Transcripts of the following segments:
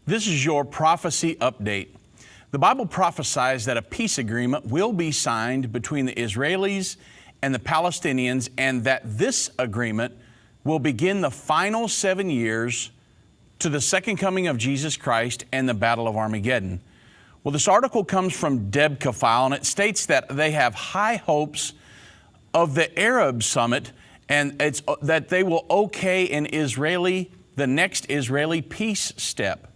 This is your prophecy update. The Bible prophesies that a peace agreement will be signed between the Israelis and the Palestinians, and that this agreement will begin the final 7 years to the second coming of Jesus Christ and the Battle of Armageddon. Well, this article comes from Debka File, and it states that they have high hopes of the Arab summit, and it's that they will okay the next Israeli peace step.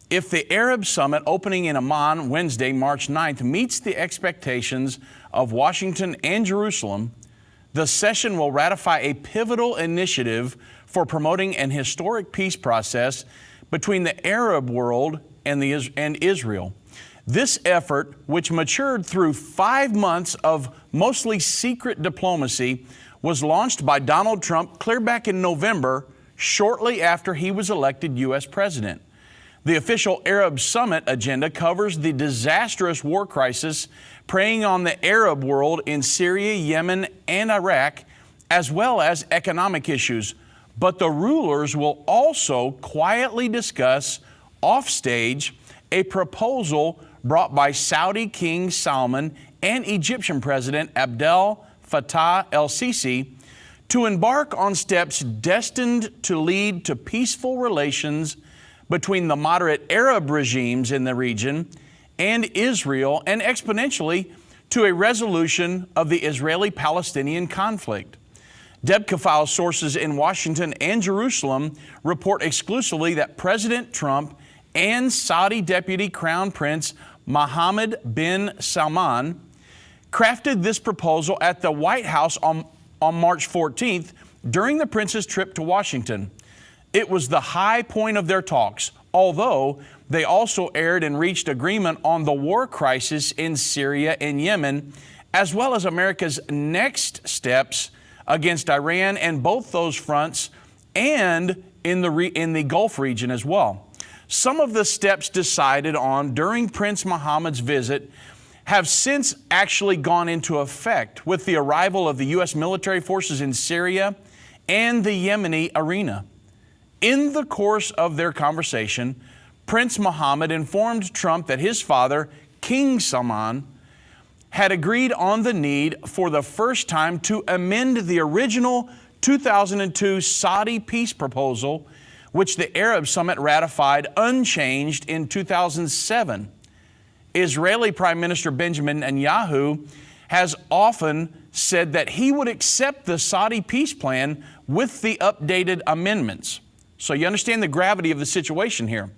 If the Arab summit opening in Amman Wednesday, March 9th, meets the expectations of Washington and Jerusalem, the session will ratify a pivotal initiative for promoting an historic peace process between the Arab world and Israel. This effort, which matured through 5 months of mostly secret diplomacy, was launched by Donald Trump clear back in November, shortly after he was elected U.S. president. The official Arab Summit agenda covers the disastrous war crisis preying on the Arab world in Syria, Yemen, and Iraq, as well as economic issues. But the rulers will also quietly discuss offstage a proposal brought by Saudi King Salman and Egyptian President Abdel Fattah el-Sisi to embark on steps destined to lead to peaceful relations between the moderate Arab regimes in the region and Israel, and exponentially to a resolution of the Israeli-Palestinian conflict. Debka File sources in Washington and Jerusalem report exclusively that President Trump and Saudi Deputy Crown Prince Mohammed bin Salman crafted this proposal at the White House on March 14th during the prince's trip to Washington. It was the high point of their talks, although they also aired and reached agreement on the war crisis in Syria and Yemen, as well as America's next steps against Iran and both those fronts, and in the Gulf region as well. Some of the steps decided on during Prince Mohammed's visit have since actually gone into effect with the arrival of the U.S. military forces in Syria and the Yemeni arena. In the course of their conversation, Prince Mohammed informed Trump that his father, King Salman, had agreed on the need for the first time to amend the original 2002 Saudi peace proposal, which the Arab Summit ratified unchanged in 2007. Israeli Prime Minister Benjamin Netanyahu has often said that he would accept the Saudi peace plan with the updated amendments. So you understand the gravity of the situation here.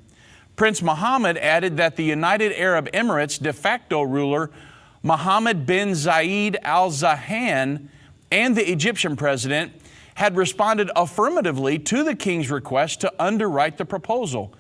Prince Mohammed added that the United Arab Emirates de facto ruler Mohammed bin Zayed Al Nahyan and the Egyptian president had responded affirmatively to the king's request to underwrite the proposal.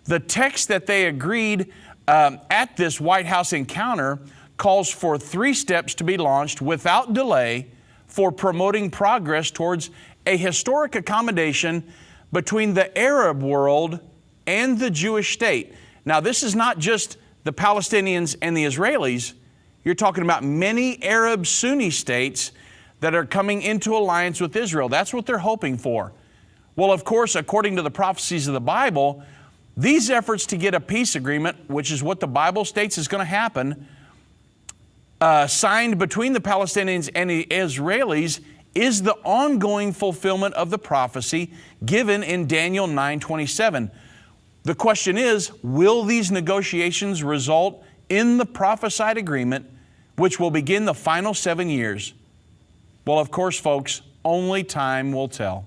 The text that they agreed at this White House encounter calls for 3 steps to be launched without delay for promoting progress towards a historic accommodation between the Arab world and the Jewish state. Now, this is not just the Palestinians and the Israelis. You're talking about many Arab Sunni states that are coming into alliance with Israel. That's what they're hoping for. Well, of course, according to the prophecies of the Bible, these efforts to get a peace agreement, which is what the Bible states is going to happen, signed between the Palestinians and the Israelis, is the ongoing fulfillment of the prophecy given in Daniel 9:27. The question is, will these negotiations result in the prophesied agreement, which will begin the final 7 years? Well, of course, folks, only time will tell.